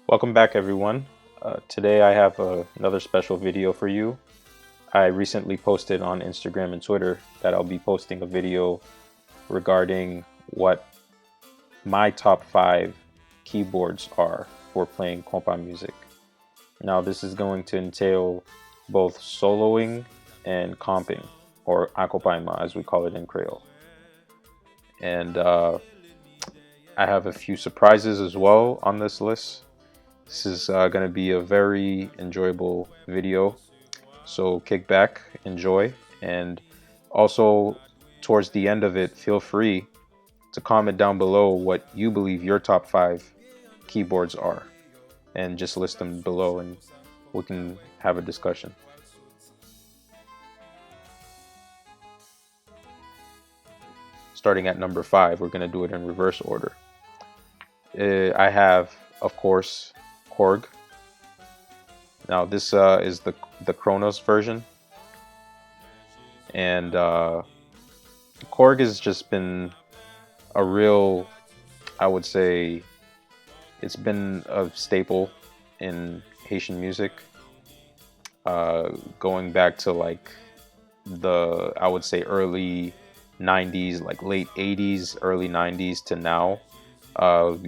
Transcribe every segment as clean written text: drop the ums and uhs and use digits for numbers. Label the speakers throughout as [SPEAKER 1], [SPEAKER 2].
[SPEAKER 1] Welcome back, everyone. Today I have another special video for you. I recently posted on Instagram and Twitter that I'll be posting a video regarding what my top 5 keyboards are for playing compa music. Now this is going to entail both soloing and comping, or Acompayman as we call it in Creole. And I have a few surprises as well on this list. This is going to be a very enjoyable video, so kick back, enjoy, and also towards the end of it, feel free to comment down below what you believe your top 5 keyboards are, and just list them below and we can have a discussion. Starting at number 5, we're going to do it in reverse order. I have, of course, Korg. Now this is the Kronos version, and Korg has just been a real, I would say, it's been a staple in Haitian music, going back to like I would say early 90s, like late 80s, early 90s to now,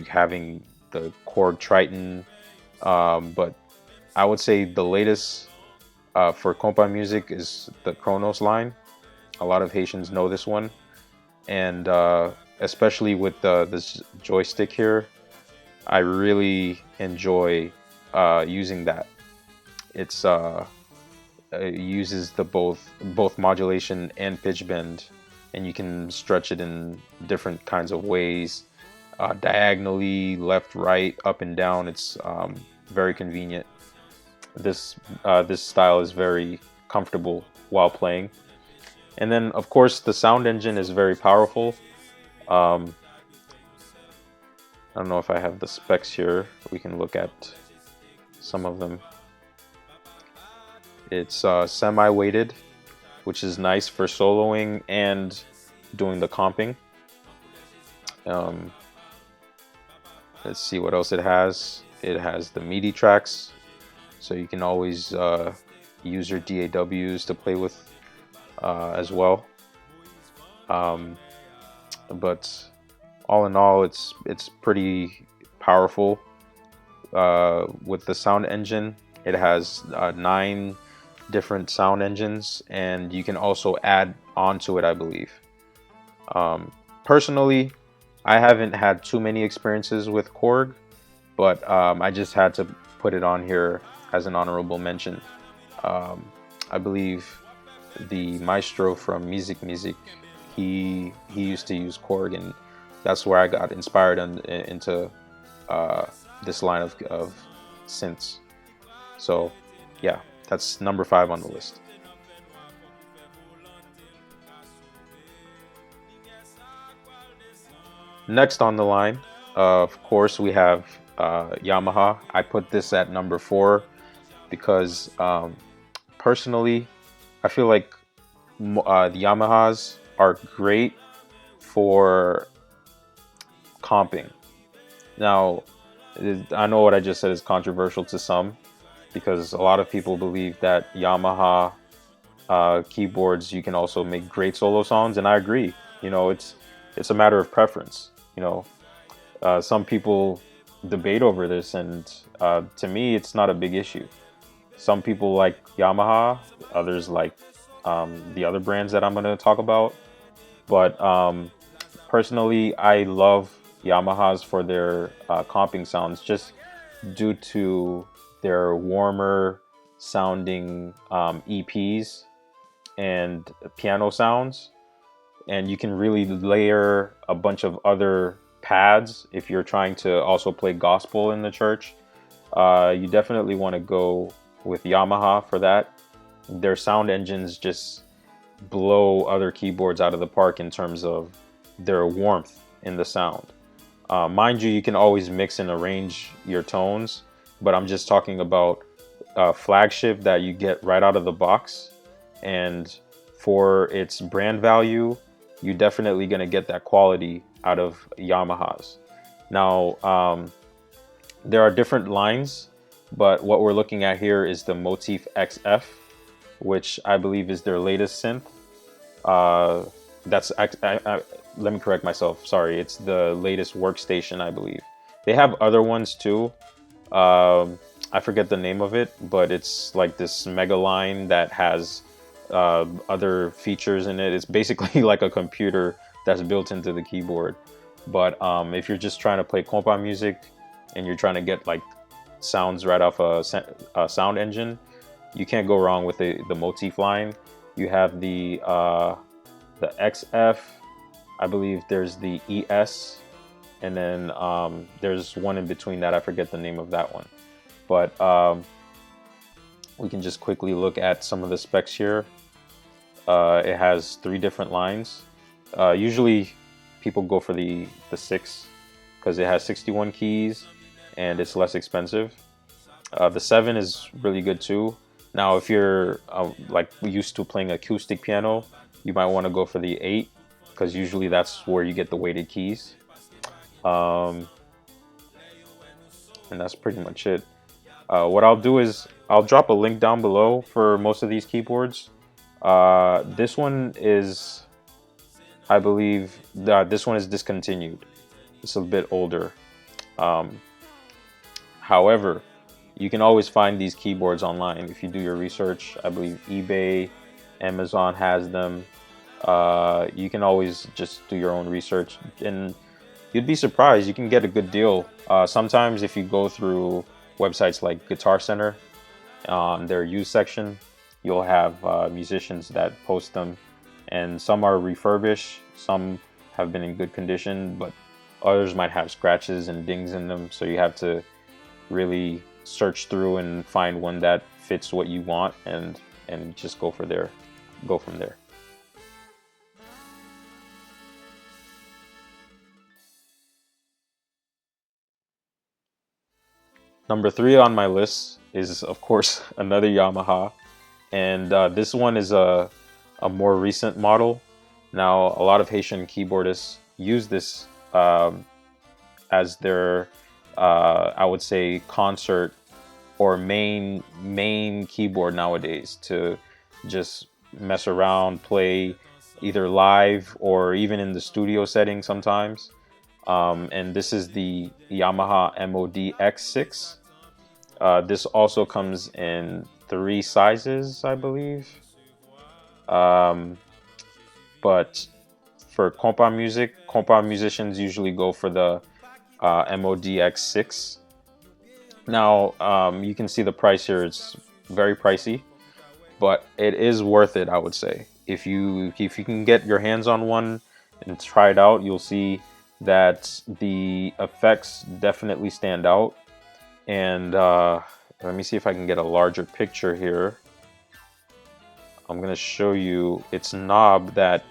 [SPEAKER 1] having the Korg Triton. But I would say the latest for compa music is the Kronos line. A lot of Haitians know this one, and especially with this joystick here, I really enjoy using that. It uses the both modulation and pitch bend, and you can stretch it in different kinds of ways, diagonally, left, right, up and down. It's very convenient. This style is very comfortable while playing. And then of course the sound engine is very powerful. I don't know if I have the specs here. We can look at some of them. It's semi-weighted, which is nice for soloing and doing the comping. Let's see what else it has. It has the MIDI tracks, so you can always use your DAWs to play with as well. But all in all, it's pretty powerful. With the sound engine, it has 9 different sound engines, and you can also add onto it, I believe. Personally, I haven't had too many experiences with Korg, but I just had to put it on here as an honorable mention. I believe the maestro from Mizik, he used to use Korg, and that's where I got inspired into this line of synths. So yeah, that's number 5 on the list. Next on the line, of course, we have Yamaha. I put this at number 4 because personally, I feel like the Yamahas are great for comping. Now, I know what I just said is controversial to some, because a lot of people believe that Yamaha keyboards, you can also make great solo sounds, and I agree. You know, it's a matter of preference. You know, some people debate over this, and to me, it's not a big issue. Some people like Yamaha, others like the other brands that I'm going to talk about. But personally, I love Yamahas for their comping sounds, just due to their warmer sounding EPs and piano sounds. And you can really layer a bunch of other pads if you're trying to also play gospel in the church. You definitely want to go with Yamaha for that. Their sound engines just blow other keyboards out of the park in terms of their warmth in the sound. Mind you, you can always mix and arrange your tones, but I'm just talking about flagship that you get right out of the box. And for its brand value, you're definitely going to get that quality out of Yamahas. Now, There are different lines, but what we're looking at here is the Motif XF, which I believe is their latest synth. Uh, let me correct myself. Sorry, it's the latest workstation, I believe. They have other ones too. I forget the name of it, but it's like this mega line that has other features in it. It's basically like a computer that's built into the keyboard. But if you're just trying to play compa music and you're trying to get like sounds right off a sound engine, you can't go wrong with the Motif line. You have the XF, I believe there's the ES, and then there's one in between that. I forget the name of that one. But we can just quickly look at some of the specs here. It has 3 different lines. Usually people go for the 6 because it has 61 keys and it's less expensive. The 7 is really good too. Now, if you're like used to playing acoustic piano, you might want to go for the 8 because usually that's where you get the weighted keys. And that's pretty much it. What I'll do is I'll drop a link down below for most of these keyboards. This one is, I believe, this one is discontinued. It's a bit older. However, you can always find these keyboards online if you do your research. I believe eBay, Amazon has them. You can always just do your own research, and you'd be surprised. You can get a good deal. Sometimes if you go through websites like Guitar Center, on their used section, you'll have musicians that post them, and some are refurbished, some have been in good condition, but others might have scratches and dings in them, so you have to really search through and find one that fits what you want, and just go from there. Number 3 on my list is, of course, another Yamaha, and this one is a more recent model. Now, a lot of Haitian keyboardists use this as their, I would say, concert or main keyboard nowadays, to just mess around, play either live or even in the studio setting sometimes. And this is the Yamaha MODX6. This also comes in 3 sizes, I believe. But for compa musicians usually go for the MODX6. Now, you can see the price here. It's very pricey, but it is worth it, I would say. If you can get your hands on one and try it out, you'll see that the effects definitely stand out. And let me see if I can get a larger picture here. I'm going to show you its knob that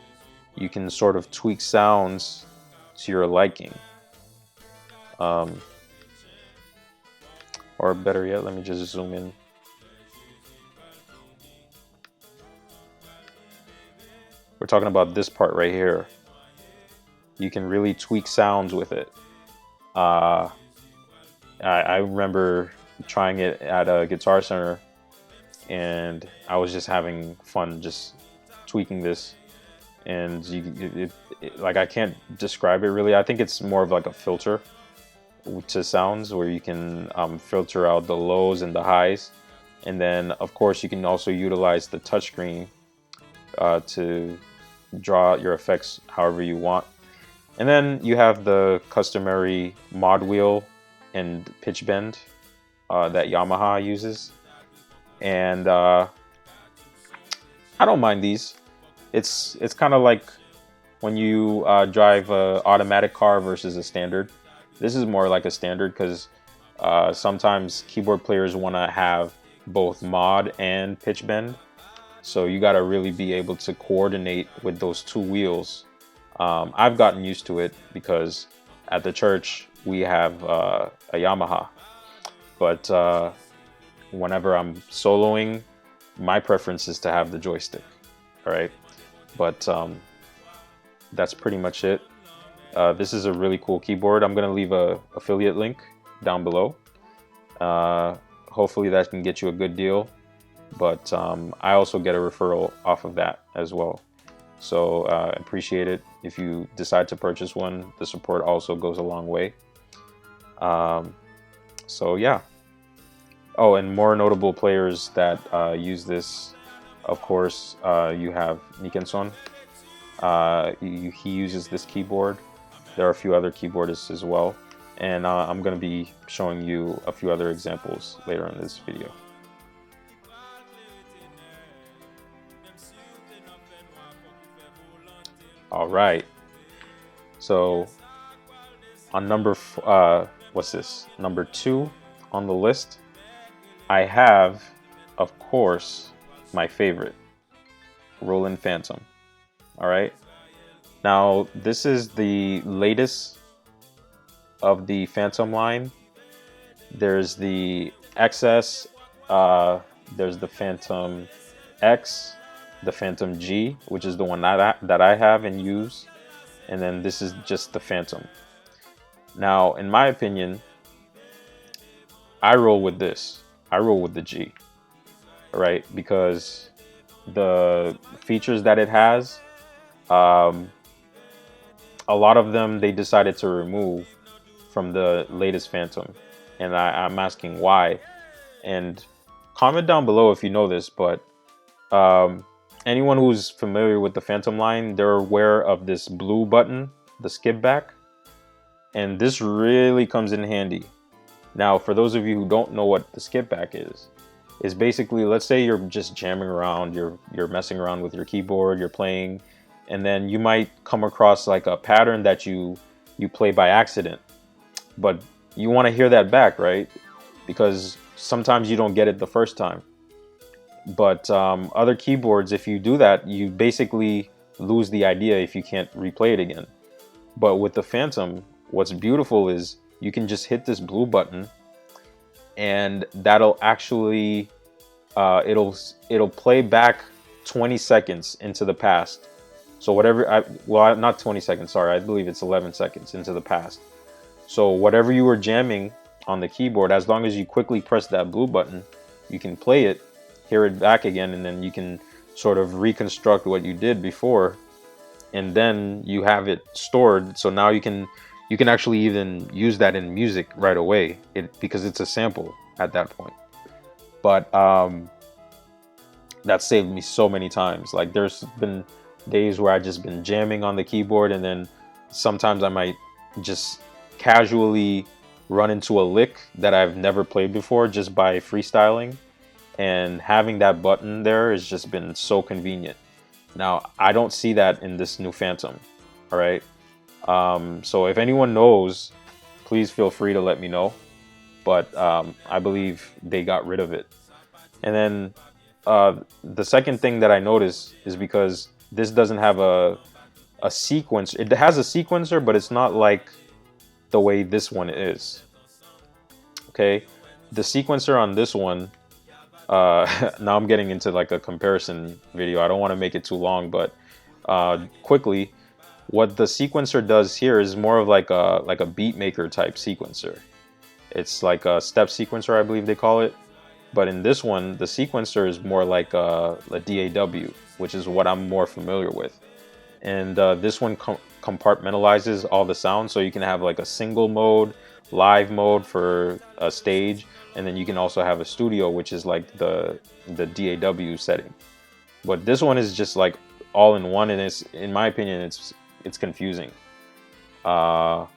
[SPEAKER 1] you can sort of tweak sounds to your liking. Or better yet, let me just zoom in. We're talking about this part right here. You can really tweak sounds with it. I remember trying it at a Guitar Center, and I was just having fun just tweaking this. And like, I can't describe it really. I think it's more of like a filter to sounds, where you can filter out the lows and the highs. And then, of course, you can also utilize the touchscreen to draw out your effects however you want. And then you have the customary mod wheel and pitch bend that Yamaha uses. And I don't mind these. It's kind of like when you drive an automatic car versus a standard. This is more like a standard because sometimes keyboard players want to have both mod and pitch bend. So you got to really be able to coordinate with those 2 wheels. I've gotten used to it because at the church we have a Yamaha. But whenever I'm soloing, my preference is to have the joystick. All right. But that's pretty much it. This is a really cool keyboard. I'm going to leave a affiliate link down below. Hopefully that can get you a good deal, but I also get a referral off of that as well. So I appreciate it. If you decide to purchase one, the support also goes a long way. So yeah. Oh, and more notable players that use this, of course, you have Nickenson. He uses this keyboard. There are a few other keyboardists as well. And I'm going to be showing you a few other examples later in this video. All right. So on what's this? Number 2 on the list, I have, of course, my favorite, Roland Fantom. All right. Now, this is the latest of the Fantom line. There's the XS, there's the Fantom X, the Fantom G, which is the one that I have and use, and then this is just the Fantom. Now, in my opinion, I roll with this. I roll with the G, right? Because the features that it has, a lot of them they decided to remove from the latest Fantom, and I'm asking why. And comment down below if you know this, but anyone who's familiar with the Fantom line, they're aware of this blue button, the skip back, and this really comes in handy. Now, for those of you who don't know what the skip back is basically, let's say you're just jamming around, you're messing around with your keyboard, you're playing, and then you might come across like a pattern that you play by accident, but you want to hear that back, right? Because sometimes you don't get it the first time. But other keyboards, if you do that, you basically lose the idea if you can't replay it again. But with the Fantom, what's beautiful is you can just hit this blue button, and that'll actually it'll play back 20 seconds into the past. So whatever, well, not 20 seconds, sorry, I believe it's 11 seconds into the past. So whatever you were jamming on the keyboard, as long as you quickly press that blue button, you can play it, hear it back again, and then you can sort of reconstruct what you did before, and then you have it stored. So now you can actually even use that in music right away, because it's a sample at that point. But that saved me so many times. Like, there's been days where I just been jamming on the keyboard, and then sometimes I might just casually run into a lick that I've never played before just by freestyling, and having that button there has just been so convenient. Now, I don't see that in this new Fantom. All right. So if anyone knows, please feel free to let me know. But I believe they got rid of it. And then the second thing that I noticed is because this doesn't have a sequence. It has a sequencer, but it's not like the way this one is. Okay, the sequencer on this one. Now I'm getting into like a comparison video. I don't want to make it too long, but quickly, what the sequencer does here is more of like a beat maker type sequencer. It's like a step sequencer, I believe they call it. But in this one, the sequencer is more like a DAW, which is what I'm more familiar with. And this one compartmentalizes all the sounds, so you can have like a single mode, live mode for a stage, and then you can also have a studio, which is like the DAW setting. But this one is just like all in one, and it's, in my opinion, it's confusing. But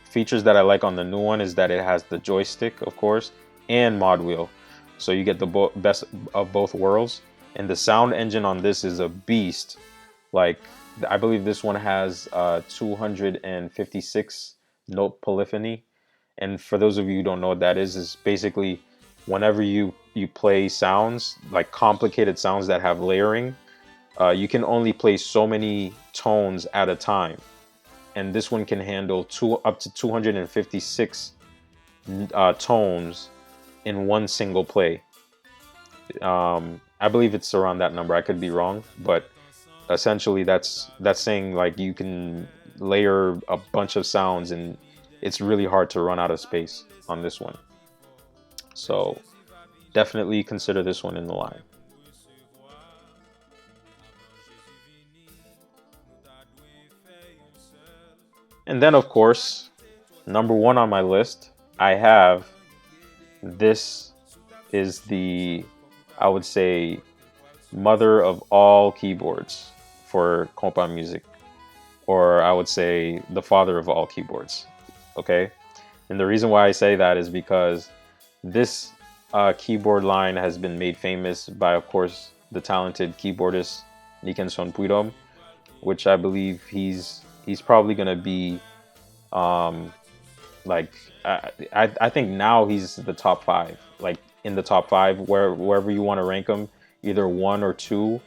[SPEAKER 1] features that I like on the new one is that it has the joystick, of course, and mod wheel, so you get the best of both worlds. And the sound engine on this is a beast. Like, I believe this one has 256 note polyphony. And for those of you who don't know what that is basically whenever you play sounds, like complicated sounds that have layering, you can only play so many tones at a time. And this one can handle up to 256 tones in one single play. I believe it's around that number. I could be wrong, but essentially that's saying like you can layer a bunch of sounds in it's really hard to run out of space on this one. So definitely consider this one in the line. And then, of course, number one on my list, I have this is the, I would say, mother of all keyboards for Kompa Music, or I would say the father of all keyboards. Okay, and the reason why I say that is because this keyboard line has been made famous by, of course, the talented keyboardist Nickenson Prudhomme, which I believe he's probably gonna be like I think now he's the top five, like in the top five, wherever you want to rank him, either one or two.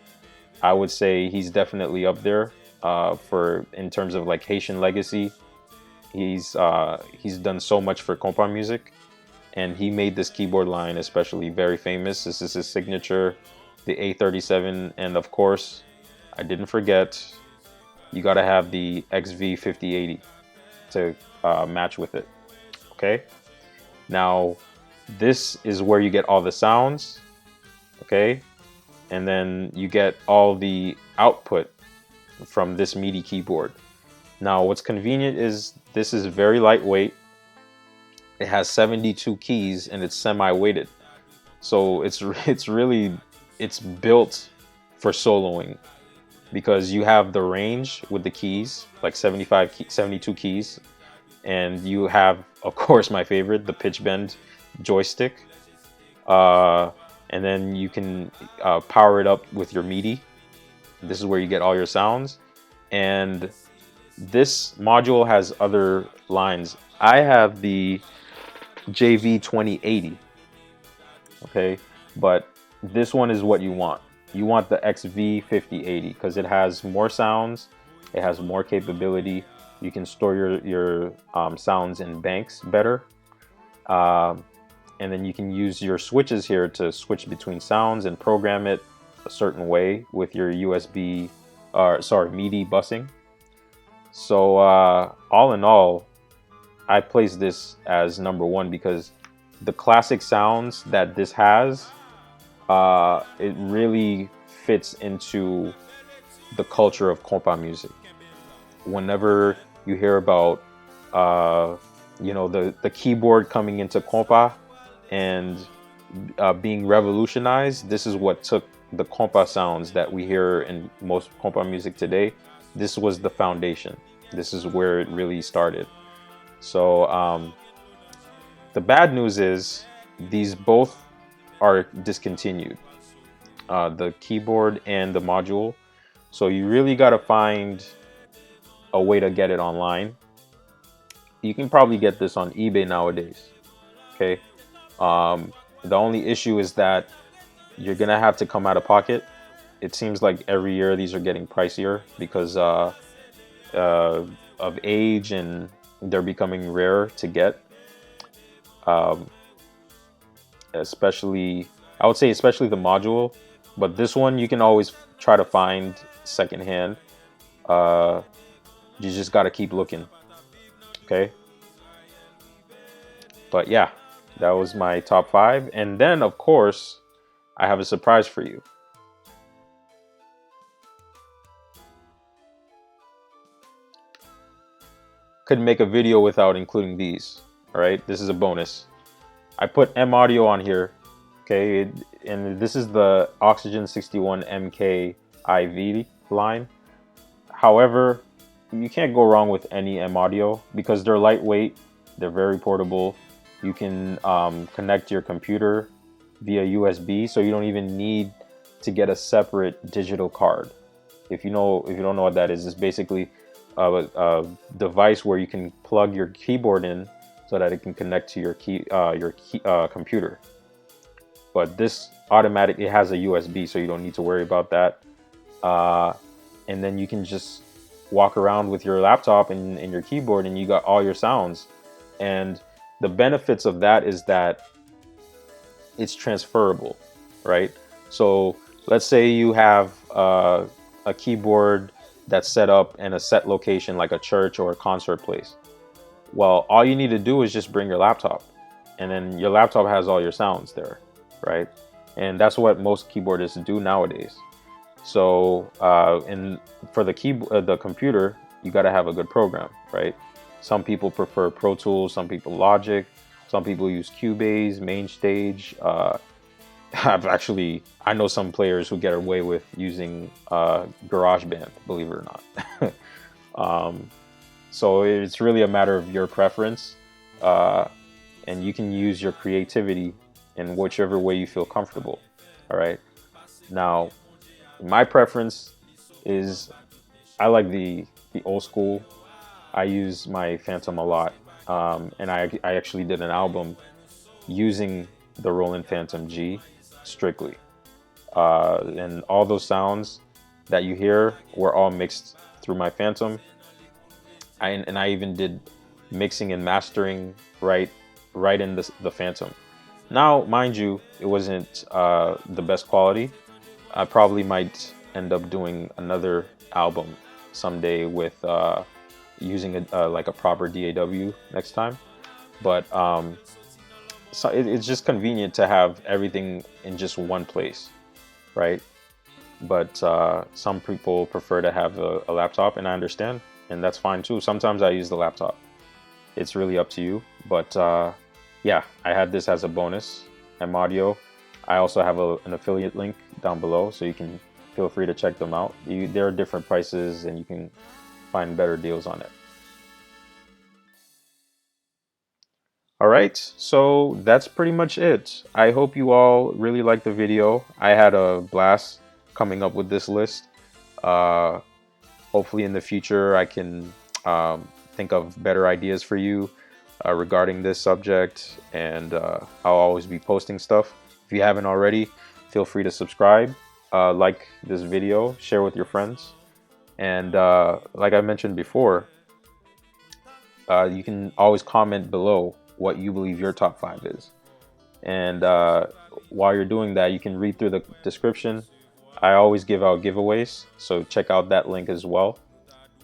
[SPEAKER 1] I would say he's definitely up there for in terms of like Haitian legacy. He's done so much for Kompa music, and he made this keyboard line especially very famous. This is his signature, the A37, and of course, I didn't forget, you got to have the XV5080 to match with it. Okay, now this is where you get all the sounds. Okay, and then you get all the output from this MIDI keyboard. Now, what's convenient is this is very lightweight. It has 72 keys and it's semi-weighted, so it's built for soloing, because you have the range with the keys, like 72 keys, and you have, of course, my favorite, the pitch bend joystick, and then you can power it up with your MIDI. This is where you get all your sounds, and this module has other lines. I have the JV2080, okay, but this one is what you want. You want the XV5080 because it has more sounds, it has more capability. You can store your sounds in banks better, and then you can use your switches here to switch between sounds and program it a certain way with your USB, MIDI busing. So all in all, I place this as number one because the classic sounds that this has, it really fits into the culture of Kompa music. Whenever you hear about, the keyboard coming into Kompa and being revolutionized, this is what took the Kompa sounds that we hear in most Kompa music today. This was the foundation. This is where it really started. So the bad news is these both are discontinued, the keyboard and the module. So you really got to find a way to get it online. You can probably get this on eBay nowadays. Okay. The only issue is that you're gonna have to come out of pocket. It seems like every year these are getting pricier because of age, and they're becoming rare to get. Especially, I would say especially the module, but this one you can always try to find secondhand. You just got to keep looking. Okay. But yeah, that was my top five. And then, of course, I have a surprise for you. Couldn't make a video without including these. All right, this is a bonus. I put M Audio on here. Okay, and this is the Oxygen 61 MK IV line. However, you can't go wrong with any M Audio because they're lightweight, they're very portable. You can connect your computer via USB, so you don't even need to get a separate digital card. If you don't know what that is, it's basically a device where you can plug your keyboard in so that it can connect to your computer. But this automatically has a USB, so you don't need to worry about that. And then you can just walk around with your laptop and your keyboard, and you got all your sounds. And the benefits of that is that it's transferable, right? So let's say you have a keyboard that's set up in a set location like a church or a concert place. Well, all you need to do is just bring your laptop, and then your laptop has all your sounds there, right? And that's what most keyboardists do nowadays. So, for the computer, you got to have a good program, right? Some people prefer Pro Tools, some people Logic, some people use Cubase, MainStage. I know some players who get away with using GarageBand, believe it or not. So it's really a matter of your preference, and you can use your creativity in whichever way you feel comfortable. All right. Now, my preference is I like the old school. I use my Phantom a lot, and I actually did an album using the Roland Fantom G strictly, and all those sounds that you hear were all mixed through my Phantom. And I even did mixing and mastering right in the Phantom. Now, mind you, it wasn't the best quality. I probably might end up doing another album someday with using like a proper DAW next time. But so it's just convenient to have everything in just one place, right? But some people prefer to have a laptop, and I understand, and that's fine too. Sometimes I use the laptop. It's really up to you. But yeah, I had this as a bonus. M-Audio. I also have an affiliate link down below, so you can feel free to check them out. There are different prices, and you can find better deals on it. All right, so that's pretty much it. I hope you all really liked the video. I had a blast coming up with this list. Hopefully in the future I can think of better ideas for you regarding this subject, and I'll always be posting stuff. If you haven't already, feel free to subscribe, like this video, share with your friends, and like I mentioned before, you can always comment below what you believe your top 5 is. And while you're doing that, you can read through the description. I always give out giveaways, so check out that link as well.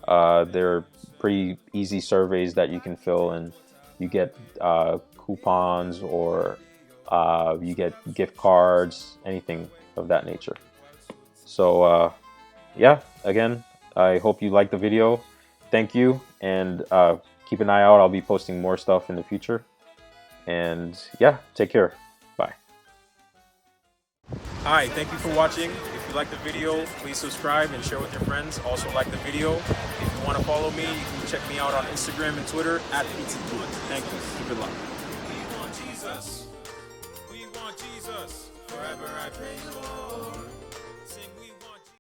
[SPEAKER 1] They're pretty easy surveys that you can fill, and you get coupons, or you get gift cards, anything of that nature. So yeah, again, I hope you liked the video. Thank you, and keep an eye out. I'll be posting more stuff in the future. And yeah, take care. Bye. Hi, thank you for watching. If you like the video, please subscribe and share with your friends. Also like the video. If you want to follow me, you can check me out on Instagram and Twitter at pititgou. Thank you. Keep it locked. We want Jesus. We want Jesus. Forever I praise the Lord.